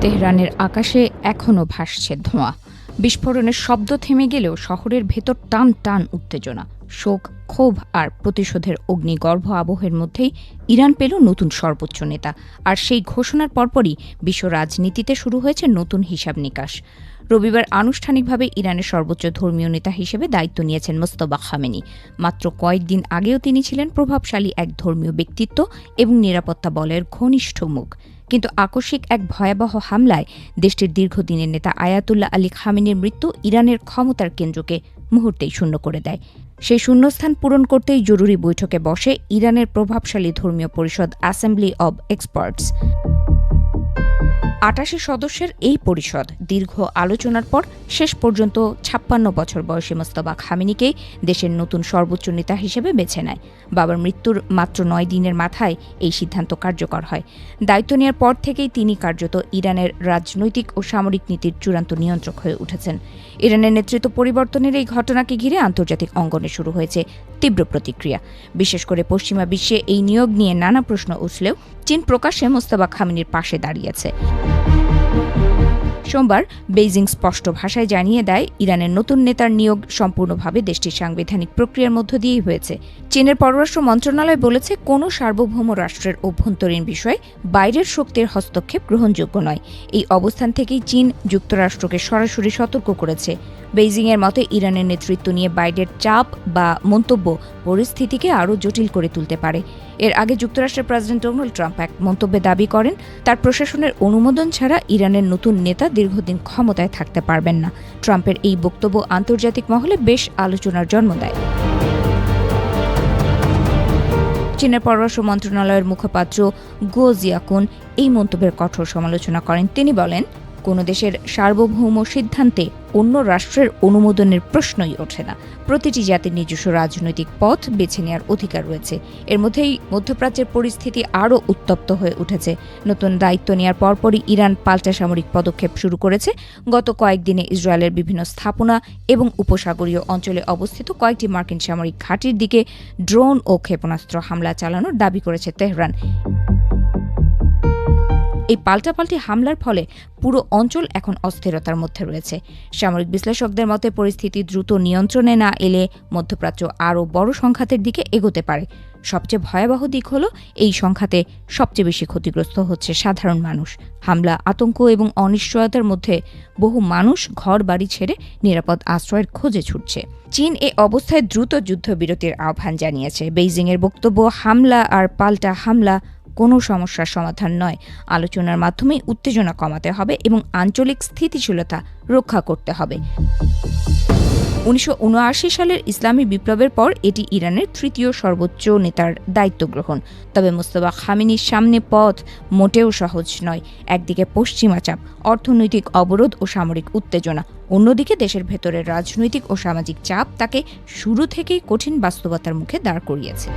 তেহরানের আকাশে এখনও ভাসছে ধোঁয়া। বিস্ফোরণের শব্দ থেমে গেলেও শহরের ভেতর টান টান উত্তেজনা, শোক, ক্ষোভ আর প্রতিশোধের অগ্নিগর্ভ আবহের মধ্যেই ইরান পেল নতুন সর্বোচ্চ নেতা। আর সেই ঘোষণার পরপরই বিশ্ব রাজনীতিতে শুরু হয়েছে নতুন হিসাব নিকাশ। রবিবার আনুষ্ঠানিকভাবে ইরানের সর্বোচ্চ ধর্মীয় নেতা হিসেবে দায়িত্ব নিয়েছেন মোস্তফা খামেনি। মাত্র কয়েকদিন আগেও তিনি ছিলেন প্রভাবশালী এক ধর্মীয় ব্যক্তিত্ব এবং নিরাপত্তা বলের ঘনিষ্ঠ মুখ। কিন্তু আকস্মিক এক ভয়াবহ হামলায় দেশটির দীর্ঘদিনের নেতা আয়াতুল্লাহ আলী খামেনির মৃত্যু ইরানের ক্ষমতার কেন্দ্রকে মুহূর্তেই শূন্য করে দেয়। সেই শূন্যস্থান পূরণ করতেই জরুরি বৈঠকে বসে ইরানের প্রভাবশালী ধর্মীয় পরিষদ অ্যাসেম্বলি অব এক্সপার্টস। ৮৮ সদস্যের এই পরিষদ দীর্ঘ আলোচনার পর শেষ পর্যন্ত ৫৬ বছর বয়সী মোস্তফা খামেনিকেই দেশের নতুন সর্বোচ্চ নেতা হিসেবে বেছে নেয়। বাবার মৃত্যুর মাত্র ৯ দিনের মাথায় এই সিদ্ধান্ত কার্যকর হয়। দায়িত্ব নেওয়ার পর থেকেই তিনি কার্যত ইরানের রাজনৈতিক ও সামরিক নীতির চূড়ান্ত নিয়ন্ত্রক হয়ে উঠেছেন। ইরানের নেতৃত্ব পরিবর্তনের এই ঘটনাকে ঘিরে আন্তর্জাতিক অঙ্গনে শুরু হয়েছে তীব্র প্রতিক্রিয়া। বিশেষ করে পশ্চিমা বিশ্বে এই নিয়োগ নিয়ে নানা প্রশ্ন উঠলেও চীন প্রকাশ্যে মোস্তফা খামেনির পাশে দাঁড়িয়েছে। সোমবার বেইজিং স্পষ্ট ভাষায় জানিয়ে দেয়, ইরানের নতুন নেতার নিয়োগ সম্পূর্ণভাবে দেশটির সাংবিধানিক প্রক্রিয়ার মধ্য দিয়েই হয়েছে। চীনের পররাষ্ট্র মন্ত্রণালয় বলেছে, কোনো সার্বভৌম রাষ্ট্রের অভ্যন্তরীণ বিষয়ে বাইরের শক্তির হস্তক্ষেপ গ্রহণযোগ্য নয়। এই অবস্থান থেকেই চীন যুক্তরাষ্ট্রকে সরাসরি সতর্ক করেছে। বেইজিংয়ের মতে ইরানের নেতৃত্ব নিয়ে বাইরের চাপ বা মন্তব্য পরিস্থিতিকে আরও জটিল করে তুলতে পারে। এর আগে যুক্তরাষ্ট্রের প্রেসিডেন্ট ডোনাল্ড ট্রাম্প এক মন্তব্যে দাবি করেন, তার প্রশাসনের অনুমোদন ছাড়া ইরানের নতুন নেতা দীর্ঘদিন ক্ষমতায় থাকতে পারবেন না। ট্রাম্পের এই বক্তব্য আন্তর্জাতিক মহলে বেশ আলোচনার জন্ম দেয়। চীনের পররাষ্ট্র মন্ত্রণালয়ের মুখপাত্র গো জিয়াকুন এই মন্তব্যের কঠোর সমালোচনা করেন। তিনি বলেন, কোনো দেশের সার্বভৌম সিদ্ধান্তে অন্য রাষ্ট্রের অনুমোদনের প্রশ্নই ওঠে না। প্রতিটি জাতির নিজস্ব রাজনৈতিক পথ বেছে নেওয়ার অধিকার রয়েছে। এর মধ্যেই মধ্যপ্রাচ্যের পরিস্থিতি আরও উত্তপ্ত হয়ে উঠেছে। নতুন দায়িত্ব নেওয়ার পরপরই ইরান পাল্টা সামরিক পদক্ষেপ শুরু করেছে। গত কয়েকদিনে ইসরায়েলের বিভিন্ন স্থাপনা এবং উপসাগরীয় অঞ্চলে অবস্থিত কয়েকটি মার্কিন সামরিক ঘাঁটির দিকে ড্রোন ও ক্ষেপণাস্ত্র হামলা চালানোর দাবি করেছে তেহরান। এই পাল্টাপাল্টি হামলার ফলে পুরো অঞ্চল এখন অস্থিরতার মধ্যে রয়েছে। সামরিক বিশ্লেষকদের মতে পরিস্থিতি দ্রুত নিয়ন্ত্রণে না এলে মধ্যপ্রাচ্য আরও বড় সংঘাতের দিকে এগোতে পারে। সবচেয়ে ভয়াবহ দিক হল, এই সংঘাতে সবচেয়ে বেশি ক্ষতিগ্রস্ত হচ্ছে সাধারণ মানুষ। হামলা, আতঙ্ক এবং অনিশ্চয়তার মধ্যে বহু মানুষ ঘর বাড়ি ছেড়ে নিরাপদ আশ্রয়ের খোঁজে ছুটছে। চীন এ অবস্থায় দ্রুত যুদ্ধবিরতির আহ্বান জানিয়েছে। বেইজিংয়ের বক্তব্য, হামলা আর পাল্টা হামলা কোনো সমস্যার সমাধান নয়। আলোচনার মাধ্যমেই উত্তেজনা কমাতে হবে এবং আঞ্চলিক স্থিতিশীলতা রক্ষা করতে হবে। ১৯৭৯ সালের ইসলামী বিপ্লবের পর এটি ইরানের তৃতীয় সর্বোচ্চ নেতার দায়িত্ব গ্রহণ। তবে মোস্তফা খামেনির সামনে পথ মোটেও সহজ নয়। একদিকে পশ্চিমা চাপ, অর্থনৈতিক অবরোধ ও সামরিক উত্তেজনা, অন্যদিকে দেশের ভেতরের রাজনৈতিক ও সামাজিক চাপ তাকে শুরু থেকেই কঠিন বাস্তবতার মুখে দাঁড় করিয়েছে।